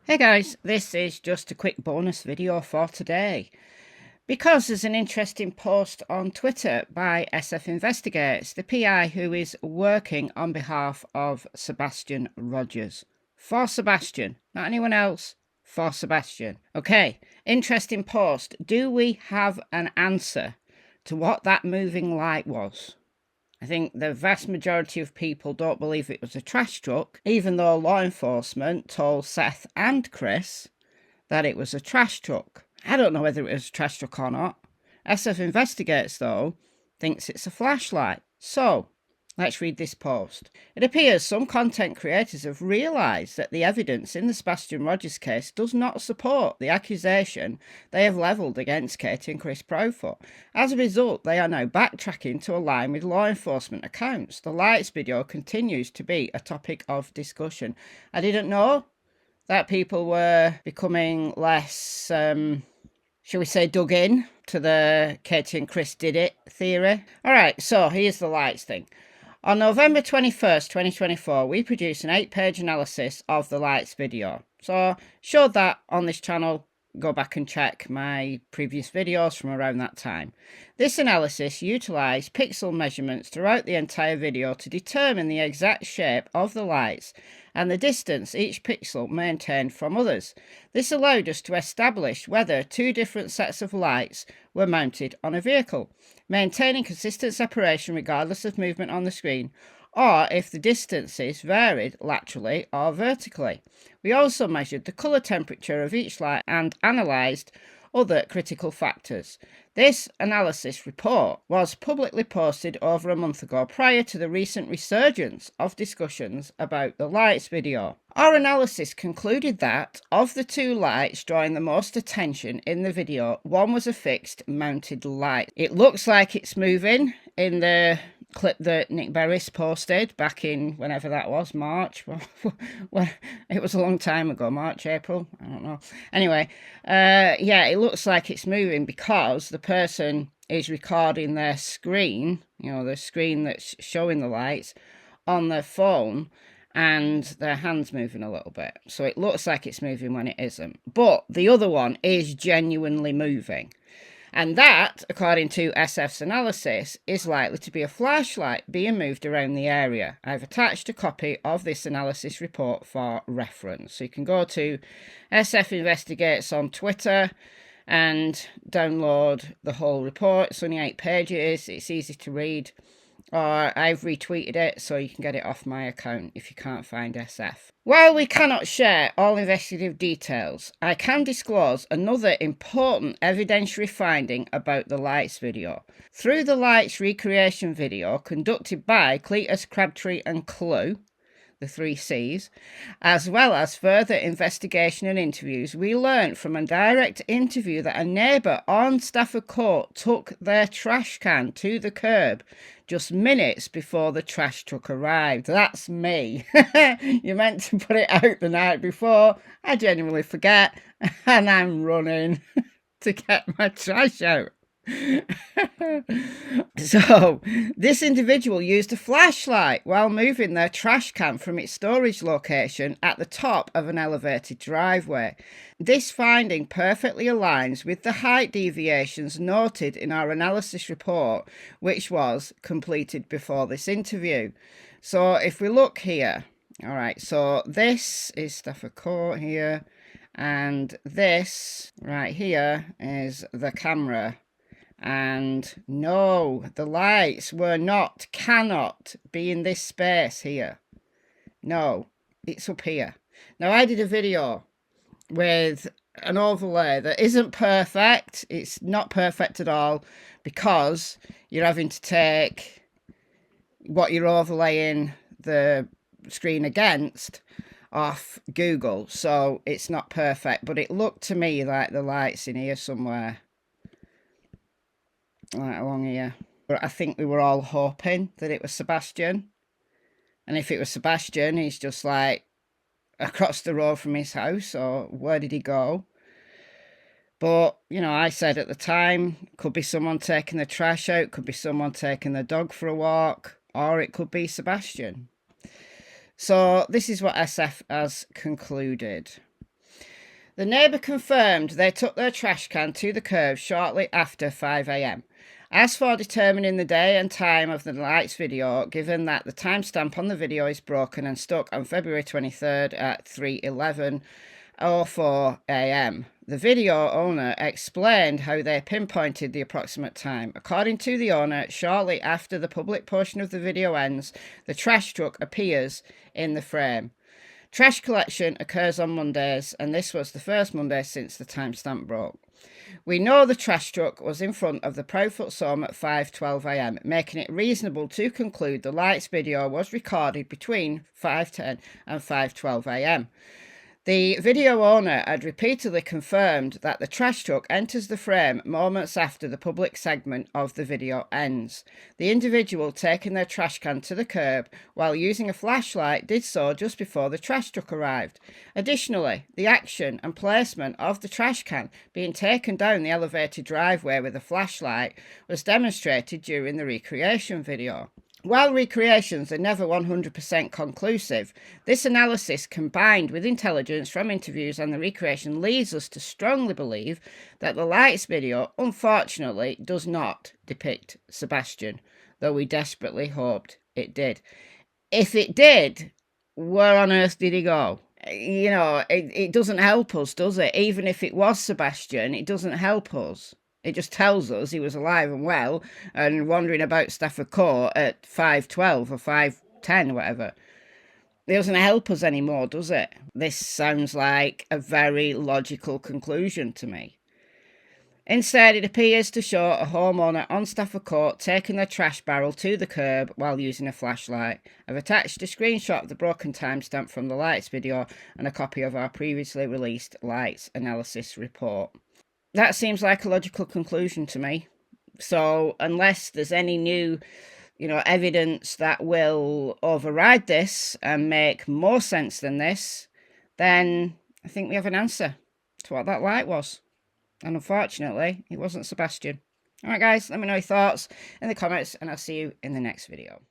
Hey guys, this is just a quick bonus video for today because there's an interesting post on Twitter by SF Investigates, the PI who is working on behalf of Sebastian Rogers. For Sebastian, not anyone else, for Sebastian. Okay, interesting post. Do we have an answer to what that moving light was? I think the vast majority of people don't believe it was a trash truck, even though law enforcement told Seth and Chris that it was a trash truck. I don't know whether it was a trash truck or not. SF Investigates, though, thinks it's a flashlight. So, let's read this post. It appears some content creators have realised that the evidence in the Sebastian Rogers case does not support the accusation they have levelled against Katie and Chris Profo. As a result, they are now backtracking to align with law enforcement accounts. The lights video continues to be a topic of discussion. I didn't know that people were becoming less, shall we say, dug in to the Katie and Chris did it theory. All right, so here's the lights thing. On November 21st, 2024, we produced an 8-page analysis of the lights video. So, showed that on this channel. Go back and check my previous videos from around that time. This analysis utilised pixel measurements throughout the entire video to determine the exact shape of the lights and the distance each pixel maintained from others. This allowed us to establish whether two different sets of lights were mounted on a vehicle, maintaining consistent separation regardless of movement on the screen, or if the distances varied laterally or vertically. We also measured the colour temperature of each light and analysed other critical factors. This analysis report was publicly posted over a month ago prior to the recent resurgence of discussions about the lights video. Our analysis concluded that, of the two lights drawing the most attention in the video, one was a fixed mounted light. It looks like it's moving in the clip that Nick Berris posted back in whenever that was, March. Well, it was a long time ago, March, April, I don't know. Anyway, yeah, it looks like it's moving because the person is recording their screen, you know, the screen that's showing the lights on their phone, and their hand's moving a little bit. So it looks like it's moving when it isn't. But the other one is genuinely moving. And that, according to SF's analysis, is likely to be a flashlight being moved around the area. I've attached a copy of this analysis report for reference. So you can go to SF Investigates on Twitter and download the whole report. It's only 8 pages. It's easy to read. Or I've retweeted it so you can get it off my account if you can't find SF. While we cannot share all investigative details, I can disclose another important evidentiary finding about the lights video. Through the lights recreation video conducted by Cletus, Crabtree and Clue, the 3 C's, as well as further investigation and interviews, we learnt from a direct interview that a neighbour on Stafford Court took their trash can to the curb just minutes before the trash truck arrived. That's me. You meant to put it out the night before. I genuinely forget, and I'm running to get my trash out. So, this individual used a flashlight while moving their trash can from its storage location at the top of an elevated driveway. This finding perfectly aligns with the height deviations noted in our analysis report, which was completed before this interview. So, if we look here, all right, so this is Stafford Court here, and this right here is the camera. And no, the lights cannot be in this space here. No, it's up here. Now, I did a video with an overlay that isn't perfect. It's not perfect at all because you're having to take what you're overlaying the screen against off Google. So it's not perfect, but it looked to me like the light's in here somewhere. Right along here. But I think we were all hoping that it was Sebastian. And if it was Sebastian, he's just like across the road from his house, or where did he go? But, you know, I said at the time, could be someone taking the trash out, could be someone taking the dog for a walk, or it could be Sebastian. So this is what SF has concluded. The neighbour confirmed they took their trash can to the curb shortly after 5 a.m. As for determining the day and time of the lights video, given that the timestamp on the video is broken and stuck on February 23rd at 3:11:04 a.m., the video owner explained how they pinpointed the approximate time. According to the owner, shortly after the public portion of the video ends, the trash truck appears in the frame. Trash collection occurs on Mondays, and this was the first Monday since the timestamp broke. We know the trash truck was in front of the Proudfoot's home at 5:12 a.m, making it reasonable to conclude the lights video was recorded between 5:10 and 5:12 a.m. The video owner had repeatedly confirmed that the trash truck enters the frame moments after the public segment of the video ends. The individual taking their trash can to the curb while using a flashlight did so just before the trash truck arrived. Additionally, the action and placement of the trash can being taken down the elevated driveway with a flashlight was demonstrated during the recreation video. While recreations are never 100% conclusive, this analysis combined with intelligence from interviews and the recreation leads us to strongly believe that the lights video unfortunately does not depict Sebastian, though we desperately hoped it did. If it did, where on earth did he go? You know, it doesn't help us, does it? Even if it was Sebastian, it doesn't help us. It just tells us he was alive and well and wandering about Stafford Court at 5:12 or 5:10 or whatever. It doesn't help us anymore, does it? This sounds like a very logical conclusion to me. Instead, it appears to show a homeowner on Stafford Court taking their trash barrel to the curb while using a flashlight. I've attached a screenshot of the broken timestamp from the lights video and a copy of our previously released lights analysis report. That seems like a logical conclusion to me. So unless there's any new, evidence that will override this and make more sense than this, then I think we have an answer to what that light was. And unfortunately, it wasn't Sebastian. All right, guys, let me know your thoughts in the comments, and I'll see you in the next video.